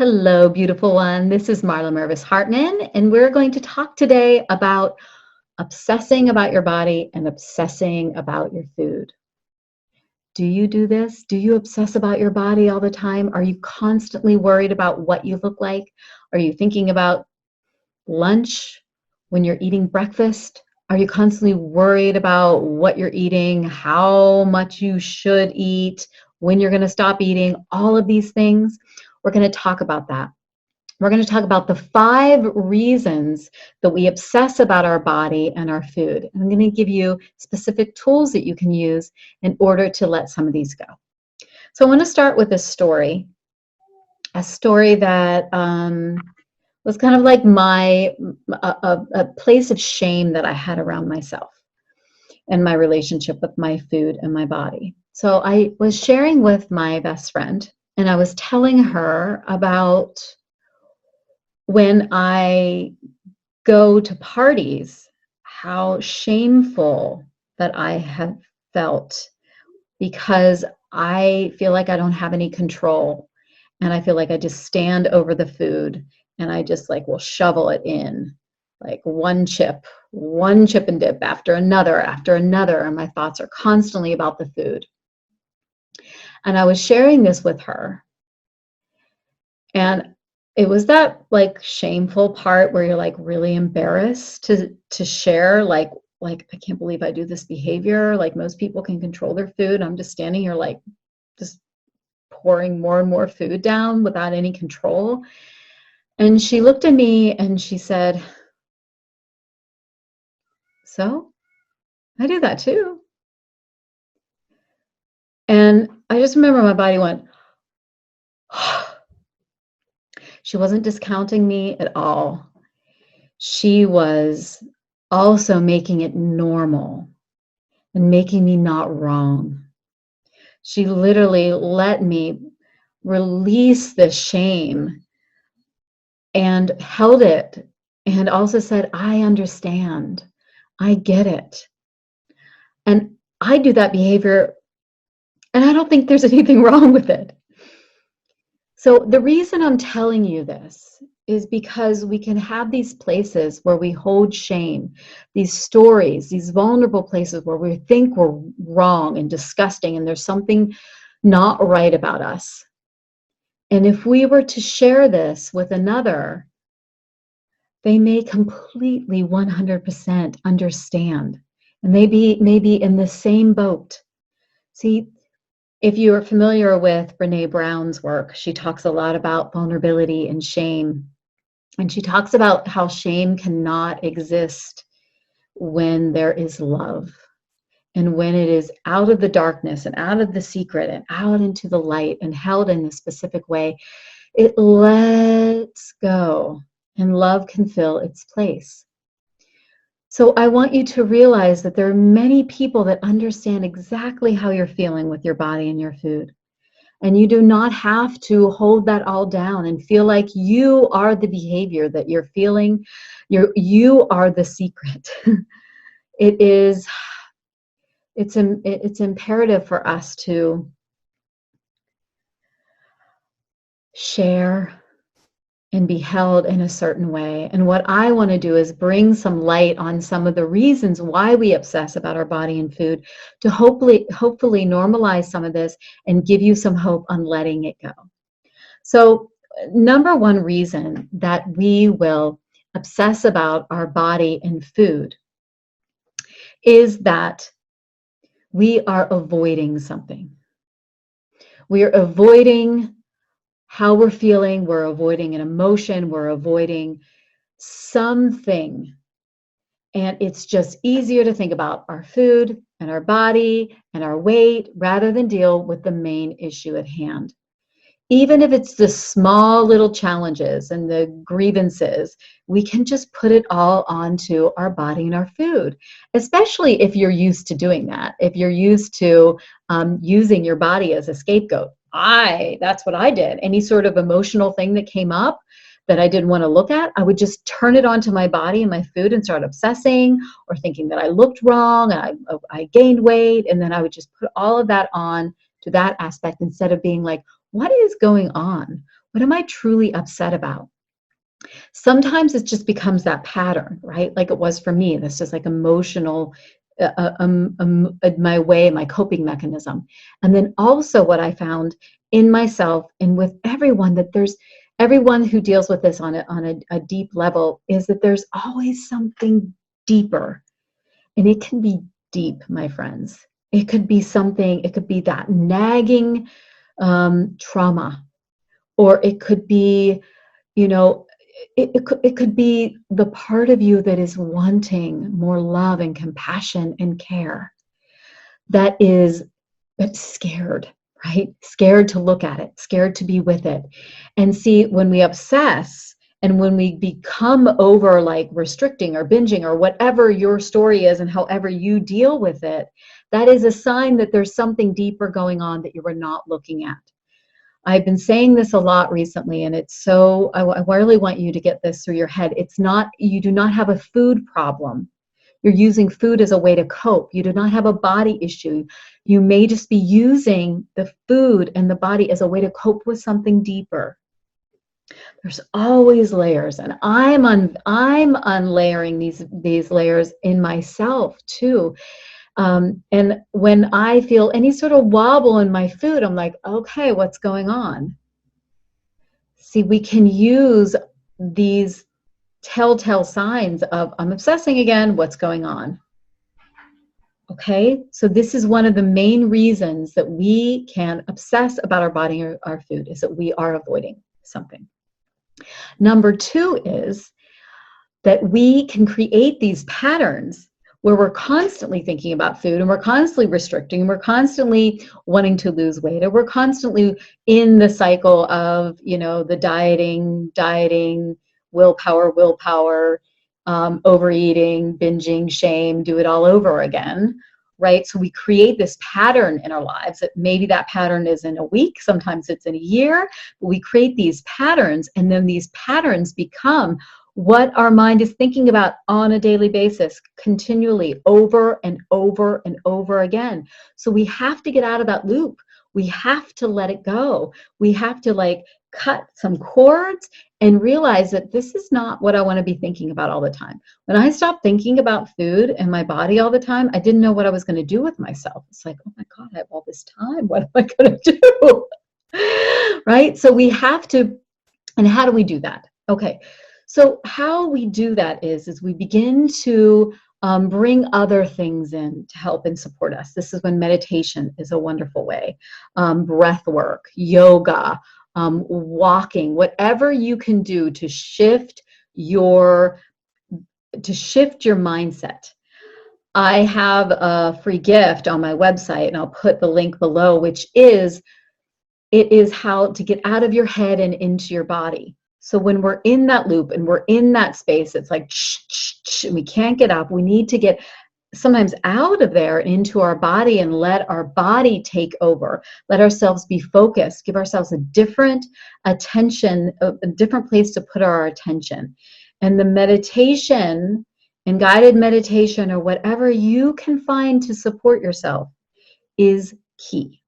Hello, beautiful one. This is Marla Mervis-Hartmann, and we're going to talk today about obsessing about your body and obsessing about your food. Do you do this? Do you obsess about your body all the time? Are you constantly worried about what you look like? Are you thinking about lunch when you're eating breakfast? Are you constantly worried about what you're eating, how much you should eat, when you're going to stop eating, all of these things? We're going to talk about that. We're going to talk about the 5 reasons that we obsess about our body and our food. And I'm going to give you specific tools that you can use in order to let some of these go. So I want to start with a story that was kind of like a place of shame that I had around myself and my relationship with my food and my body. So I was sharing with my best friend, and I was telling her about when I go to parties, how shameful that I have felt because I feel like I don't have any control, and I feel like I just stand over the food and I just will shovel it in, like one chip and dip after another, and my thoughts are constantly about the food. And I was sharing this with her, and it was that shameful part where you're really embarrassed to share, like I can't believe I do this behavior. Like most people can control their food. I'm just standing here just pouring more and more food down without any control. And she looked at me and she said, "So I do that too." And I just remember my body went, She wasn't discounting me at all. She was also making it normal and making me not wrong. She literally let me release the shame and held it, and also said, "I understand. I get it." And I do that behavior, and I don't think there's anything wrong with it. So the reason I'm telling you this is because we can have these places where we hold shame, these stories, these vulnerable places where we think we're wrong and disgusting and there's something not right about us. And if we were to share this with another, they may completely 100% understand, and maybe in the same boat. See, if you are familiar with Brené Brown's work, she talks a lot about vulnerability and shame. And she talks about how shame cannot exist when there is love, and when it is out of the darkness and out of the secret and out into the light and held in a specific way, it lets go and love can fill its place. So I want you to realize that there are many people that understand exactly how you're feeling with your body and your food. And you do not have to hold that all down and feel like you are the behavior that you're feeling. You are the secret. It's imperative for us to share and be held in a certain way. And what I want to do is bring some light on some of the reasons why we obsess about our body and food, to hopefully normalize some of this and give you some hope on letting it go. So number one reason that we will obsess about our body and food is that we are avoiding something. We are avoiding how we're feeling, we're avoiding an emotion, we're avoiding something. And it's just easier to think about our food and our body and our weight rather than deal with the main issue at hand. Even if it's the small little challenges and the grievances, we can just put it all onto our body and our food, especially if you're used to doing that, if you're used to using your body as a scapegoat. That's what I did. Any sort of emotional thing that came up that I didn't want to look at, I would just turn it onto my body and my food and start obsessing or thinking that I looked wrong and I gained weight. And then I would just put all of that on to that aspect instead of being like, what is going on? What am I truly upset about? Sometimes it just becomes that pattern, right? Like it was for me. This just like emotional, my way, my coping mechanism. And then also what I found in myself and with everyone, that there's everyone who deals with this on a deep level, is that there's always something deeper. And it can be deep, my friends. It could be something, it could be that nagging trauma, or it could be, you know, it could be the part of you that is wanting more love and compassion and care, that is that's scared, right? Scared to look at it, scared to be with it. And see, when we obsess and when we become over like restricting or binging or whatever your story is and however you deal with it, that is a sign that there's something deeper going on that you were not looking at. I've been saying this a lot recently, and it's so, I really want you to get this through your head. It's not, you do not have a food problem. You're using food as a way to cope. You do not have a body issue. You may just be using the food and the body as a way to cope with something deeper. There's always layers, and I'm unlayering these layers in myself too. And when I feel any sort of wobble in my food, I'm like, okay, what's going on? See, we can use these telltale signs of, I'm obsessing again, what's going on? Okay, so this is one of the main reasons that we can obsess about our body or our food, is that we are avoiding something. Number two is that we can create these patterns where we're constantly thinking about food, and we're constantly restricting, and we're constantly wanting to lose weight, or we're constantly in the cycle of, you know, the dieting, willpower, overeating, binging, shame, do it all over again, right? So we create this pattern in our lives, that maybe that pattern is in a week, sometimes it's in a year, but we create these patterns, and then these patterns become what our mind is thinking about on a daily basis, continually, over and over and over again. So we have to get out of that loop. We have to let it go. We have to like cut some cords and realize that this is not what I want to be thinking about all the time. When I stopped thinking about food and my body all the time, I didn't know what I was going to do with myself. It's like, oh my God, I have all this time. What am I going to do? Right? So we have to, and how do we do that? Okay. So how we do that is we begin to bring other things in to help and support us. This is when meditation is a wonderful way. Breath work, yoga, walking, whatever you can do to shift your mindset. I have a free gift on my website, and I'll put the link below, which is, it is how to get out of your head and into your body. So when we're in that loop and we're in that space, it's like, and we can't get up. We need to get sometimes out of there and into our body and let our body take over. Let ourselves be focused, give ourselves a different attention, a different place to put our attention. And the meditation and guided meditation, or whatever you can find to support yourself, is key.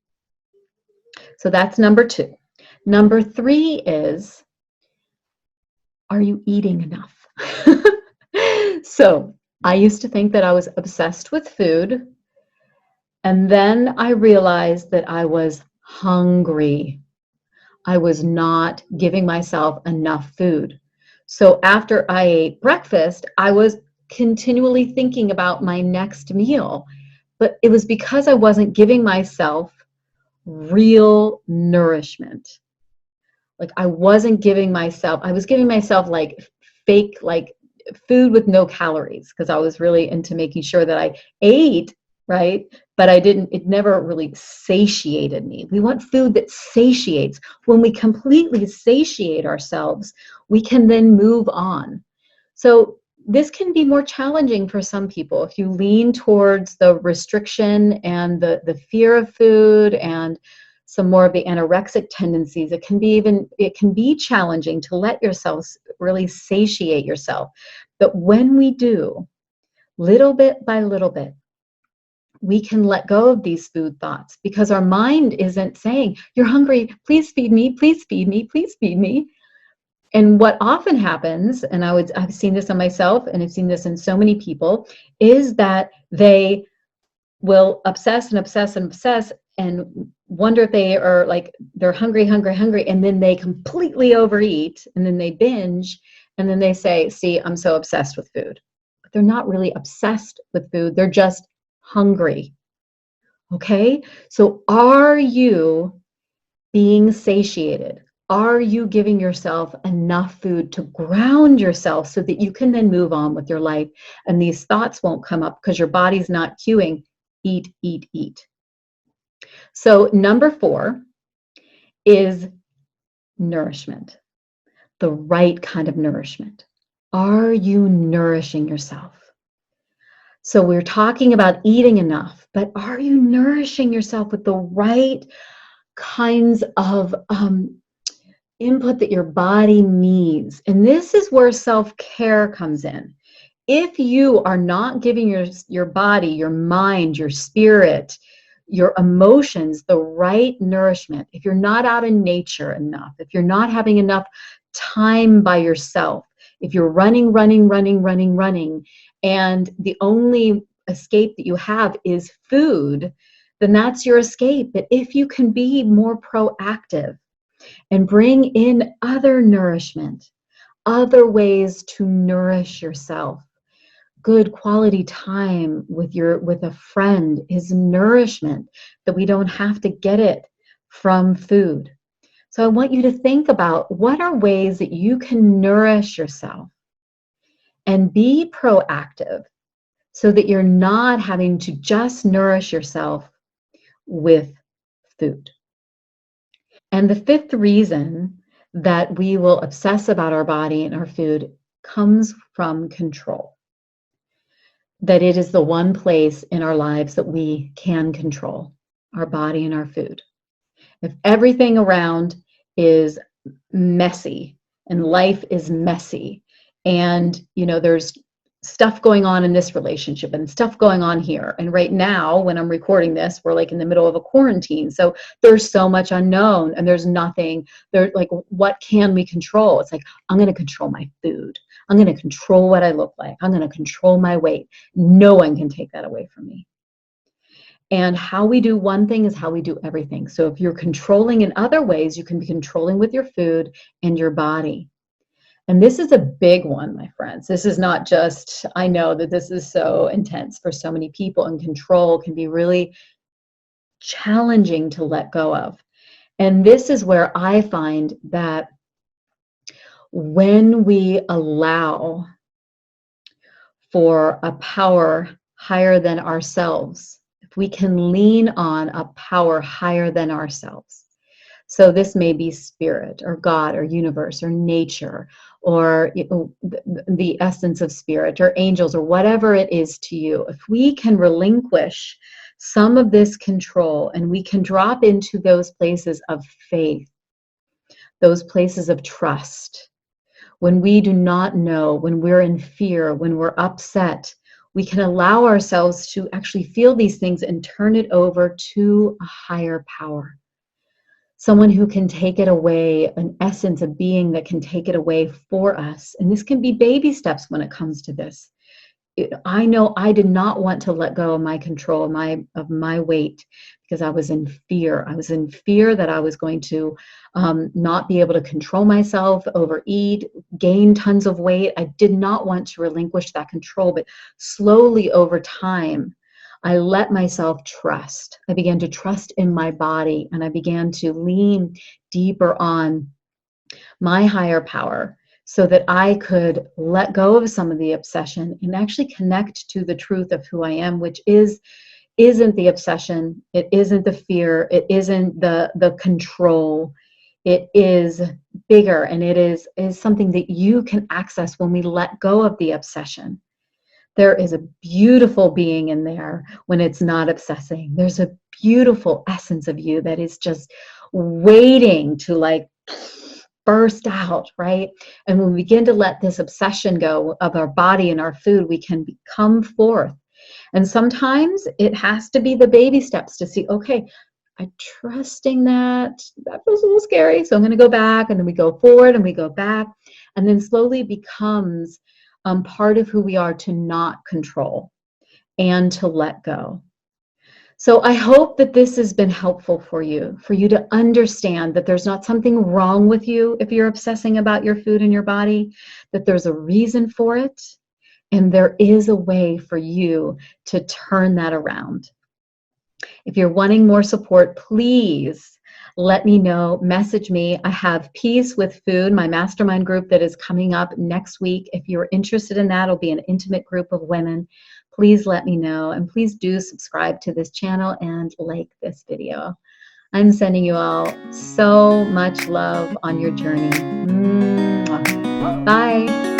So that's number two. Number three is, are you eating enough? So I used to think that I was obsessed with food, and then I realized that I was hungry. I was not giving myself enough food. So after I ate breakfast, I was continually thinking about my next meal, but it was because I wasn't giving myself real nourishment. Like I was giving myself like fake, like food with no calories, because I was really into making sure that I ate, right? But it never really satiated me. We want food that satiates. When we completely satiate ourselves, we can then move on. So this can be more challenging for some people. If you lean towards the restriction and the fear of food and some more of the anorexic tendencies, it can be challenging to let yourself really satiate yourself. But when we do, little bit by little bit, we can let go of these food thoughts because our mind isn't saying, you're hungry, please feed me, please feed me, please feed me. And what often happens, and I've seen this on myself and I've seen this in so many people, is that they will obsess and obsess and obsess and wonder if they are like, they're hungry, hungry, hungry, and then they completely overeat and then they binge and then they say, see, I'm so obsessed with food. But they're not really obsessed with food, they're just hungry. Okay? So are you being satiated? Are you giving yourself enough food to ground yourself so that you can then move on with your life and these thoughts won't come up because your body's not cueing, eat, eat, eat. So number 4 is nourishment, the right kind of nourishment. Are you nourishing yourself? So we're talking about eating enough, but are you nourishing yourself with the right kinds of input that your body needs? And this is where self-care comes in. If you are not giving your body, your mind, your spirit, your emotions the right nourishment, if you're not out in nature enough, if you're not having enough time by yourself, if you're running, and the only escape that you have is food, then that's your escape. But if you can be more proactive and bring in other nourishment, other ways to nourish yourself, good quality time with a friend is nourishment that we don't have to get it from food. So I want you to think about what are ways that you can nourish yourself and be proactive so that you're not having to just nourish yourself with food. And the 5th reason that we will obsess about our body and our food comes from control. That it is the one place in our lives that we can control, our body and our food. If everything around is messy and life is messy and there's stuff going on in this relationship and stuff going on here, and right now when I'm recording this, we're like in the middle of a quarantine, so there's so much unknown and there's nothing there. Like, what can we control? It's like, I'm going to control my food, I'm going to control what I look like, I'm going to control my weight. No one can take that away from me. And how we do one thing is how we do everything. So if you're controlling in other ways, you can be controlling with your food and your body. And this is a big one, my friends. This is not just, I know that this is so intense for so many people, and control can be really challenging to let go of. And this is where I find that when we allow for a power higher than ourselves, if we can lean on a power higher than ourselves. So this may be spirit or God or universe or nature or the essence of spirit or angels or whatever it is to you. If we can relinquish some of this control and we can drop into those places of faith, those places of trust, when we do not know, when we're in fear, when we're upset, we can allow ourselves to actually feel these things and turn it over to a higher power. Someone who can take it away, an essence of being that can take it away for us. And this can be baby steps when it comes to this. I know I did not want to let go of my control of my weight because I was in fear. I was in fear that I was going to not be able to control myself, overeat, gain tons of weight. I did not want to relinquish that control, but slowly over time, I let myself trust. I began to trust in my body, and I began to lean deeper on my higher power so that I could let go of some of the obsession and actually connect to the truth of who I am, which isn't the obsession, it isn't the fear, it isn't the control. It is bigger, and it is something that you can access when we let go of the obsession. There is a beautiful being in there when it's not obsessing. There's a beautiful essence of you that is just waiting to like burst out, right? And when we begin to let this obsession go of our body and our food, we can come forth And sometimes it has to be the baby steps to see, okay, I'm trusting that feels a little scary, so I'm going to go back, and then we go forward and we go back, and then slowly becomes part of who we are to not control and to let go. So I hope that this has been helpful for you to understand that there's not something wrong with you if you're obsessing about your food and your body, that there's a reason for it, and there is a way for you to turn that around. If you're wanting more support, please let me know, message me. I have Peace with Food, my mastermind group that is coming up next week. If you're interested in that, it'll be an intimate group of women. Please let me know, and please do subscribe to this channel and like this video. I'm sending you all so much love on your journey. Mwah. Bye.